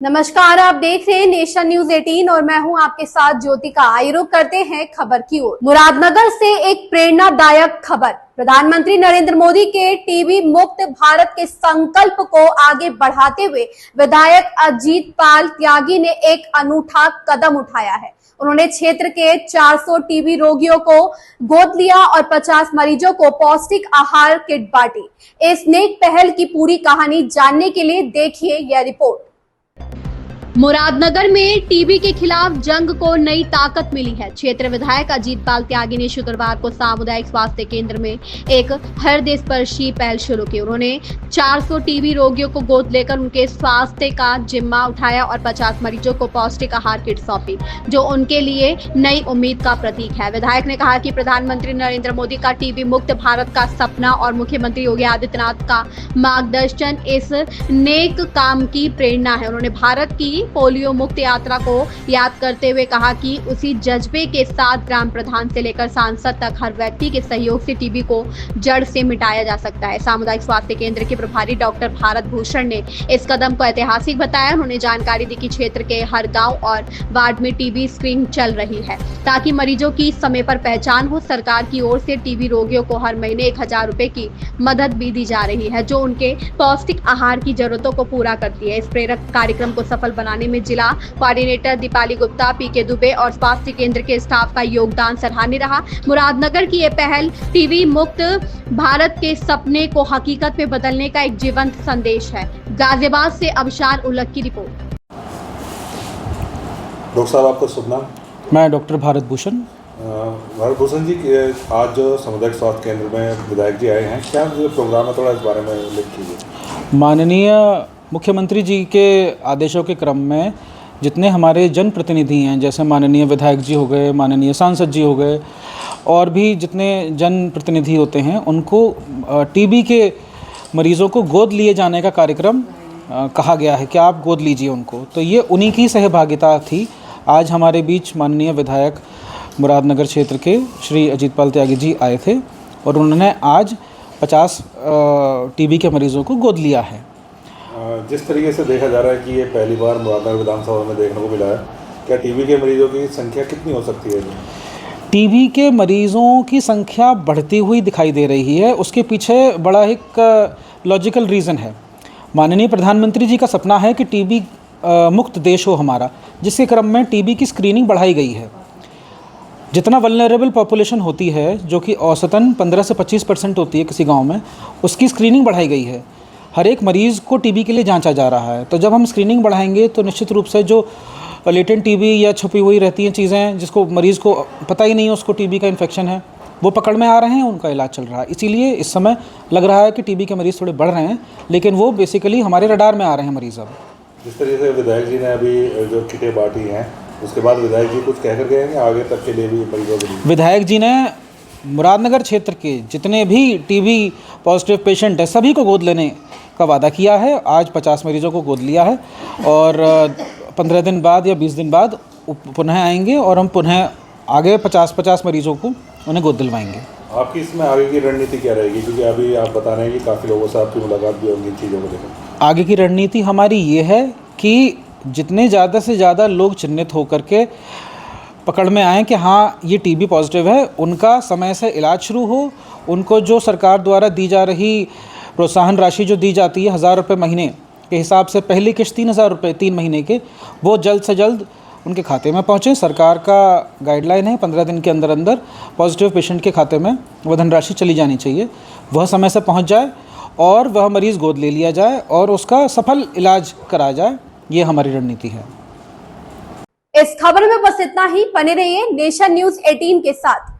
नमस्कार, आप देख रहे हैं नेशन न्यूज 18 और मैं हूं आपके साथ ज्योतिका। आइए रुक करते हैं खबर की ओर। मुरादनगर से एक प्रेरणादायक खबर। प्रधानमंत्री नरेंद्र मोदी के टीबी मुक्त भारत के संकल्प को आगे बढ़ाते हुए विधायक अजीत पाल त्यागी ने एक अनूठा कदम उठाया है। उन्होंने क्षेत्र के 400 टीबी रोगियों को गोद लिया और 50 मरीजों को पौष्टिक आहार किट बांटी। इस नेक पहल की पूरी कहानी जानने के लिए देखिए यह रिपोर्ट। मुरादनगर में टीबी के खिलाफ जंग को नई ताकत मिली है। क्षेत्र विधायक अजीत पाल त्यागी ने शुक्रवार को सामुदायिक स्वास्थ्य केंद्र में एक हृदयस्पर्शी पहल शुरू की। उन्होंने 400 टीबी रोगियों को गोद लेकर उनके स्वास्थ्य का जिम्मा उठाया और 50 मरीजों को पौष्टिक आहार किट सौंपी, जो उनके लिए नई उम्मीद का प्रतीक है। विधायक ने कहा कि प्रधानमंत्री नरेंद्र मोदी का टीबी मुक्त भारत का सपना और मुख्यमंत्री योगी आदित्यनाथ का मार्गदर्शन इस नेक काम की प्रेरणा है। उन्होंने भारत की पोलियो मुक्त यात्रा को याद करते हुए कहा कि उसी जज्बे के साथ ग्राम प्रधान से लेकर सांसद तक हर व्यक्ति के सहयोग से टीबी को जड़ से मिटाया जा सकता है। सामुदायिक स्वास्थ्य केंद्र के प्रभारी डॉक्टर भारत भूषण ने इस कदम को ऐतिहासिक बताया। उन्होंने जानकारी दी कि क्षेत्र के हर गांव और वार्ड में टीबी स्क्रीनिंग चल रही है ताकि मरीजों की समय पर पहचान हो। सरकार की ओर से टीबी रोगियों को हर महीने 1000 रुपए की मदद भी दी जा रही है, जो उनके पौष्टिक आहार की जरूरतों को पूरा करती है। इस प्रेरक कार्यक्रम को सफल बनाने में जिला कोऑर्डिनेटर दीपाली गुप्ता, पीके दुबे और स्वास्थ्य केंद्र के स्टाफ का योगदान सराहनीय रहा। मुरादनगर की ये पहल टीबी मुक्त भारत के सपने को हकीकत में बदलने का एक जीवंत संदेश है। गाजियाबाद से अबशार उलग की रिपोर्ट। डॉक्टर साहब, आपका शुभ नाम? मैं डॉक्टर भारत भूषण। भारत भूषण जी, आज जो सामुदायिक स्वास्थ्य केंद्र में विधायक जी आए हैं, क्या जो प्रोग्राम है थोड़ा इस बारे में उल्लेख कीजिए। माननीय मुख्यमंत्री जी के आदेशों के क्रम में जितने हमारे जनप्रतिनिधि हैं, जैसे माननीय विधायक जी हो गए, माननीय सांसद जी हो गए, और भी जितने जनप्रतिनिधि होते हैं, उनको टीबी के मरीज़ों को गोद लिए जाने का कार्यक्रम कहा गया है कि आप गोद लीजिए उनको। तो ये उन्हीं की सहभागिता थी। आज हमारे बीच माननीय विधायक मुरादनगर क्षेत्र के श्री अजीत पाल त्यागी जी आए थे और उन्होंने आज 50 टीबी के मरीज़ों को गोद लिया है। जिस तरीके से देखा जा रहा है कि ये पहली बार मुरादनगर विधानसभा में देखने को मिला है, क्या टीबी के मरीजों की संख्या कितनी हो सकती है? टीबी के मरीज़ों की संख्या बढ़ती हुई दिखाई दे रही है। उसके पीछे बड़ा एक लॉजिकल रीज़न है। माननीय प्रधानमंत्री जी का सपना है कि टीबी मुक्त देश हो हमारा, जिसके क्रम में टीबी की स्क्रीनिंग बढ़ाई गई है। जितना वल्नरेबल पॉपुलेशन होती है, जो कि औसतन 15 से 25% होती है किसी गांव में, उसकी स्क्रीनिंग बढ़ाई गई है। हर एक मरीज़ को टीबी के लिए जांचा जा रहा है। तो जब हम स्क्रीनिंग बढ़ाएंगे तो निश्चित रूप से जो लेटेंट टीबी या छुपी हुई रहती हैं चीज़ें, जिसको मरीज़ को पता ही नहीं है उसको टीबी का इन्फेक्शन है, वो पकड़ में आ रहे हैं, उनका इलाज चल रहा है। इसीलिए इस समय लग रहा है कि टीबी के मरीज़ थोड़े बढ़ रहे हैं, लेकिन वो बेसिकली हमारे रडार में आ रहे हैं मरीज़। अब जिस तरीके से विधायक जी ने अभी जो किटें बांटी हैं, उसके बाद विधायक जी कुछ कहकर गए हैं आगे तक के लिए भी मरीजों के लिए? विधायक जी ने मुरादनगर क्षेत्र के जितने भी टीबी पॉजिटिव पेशेंट हैं, सभी को गोद लेने का वादा किया है। आज 50 मरीजों को गोद लिया है और 15 दिन बाद या 20 दिन बाद पुनः आएंगे और हम पुनः आगे 50 मरीजों को उन्हें गोद दिलवाएंगे। आपकी इसमें आगे की रणनीति क्या रहेगी, क्योंकि अभी आप बता रहे हैं कि काफ़ी लोगों से आपकी मुलाकात भी होगी इन चीज़ों को लेकर? आगे की रणनीति हमारी ये है कि जितने ज़्यादा से ज़्यादा लोग चिन्हित होकर के पकड़ में आएँ कि हाँ ये टीबी पॉजिटिव है, उनका समय से इलाज शुरू हो। उनको जो सरकार द्वारा दी जा रही प्रोत्साहन राशि जो दी जाती है 1000 रुपये महीने के हिसाब से, पहली किश्त 3000 रुपये 3 महीने के, वो जल्द से जल्द उनके खाते में पहुँचे। सरकार का गाइडलाइन है 15 दिन के अंदर अंदर पॉजिटिव पेशेंट के खाते में वह धनराशि चली जानी चाहिए। वह समय से पहुँच जाए और वह मरीज़ गोद ले लिया जाए और उसका सफल इलाज कराया जाए। ये हमारी रणनीति है। इस खबर में बस इतना ही। बने रहिए नेशन न्यूज 18 के साथ।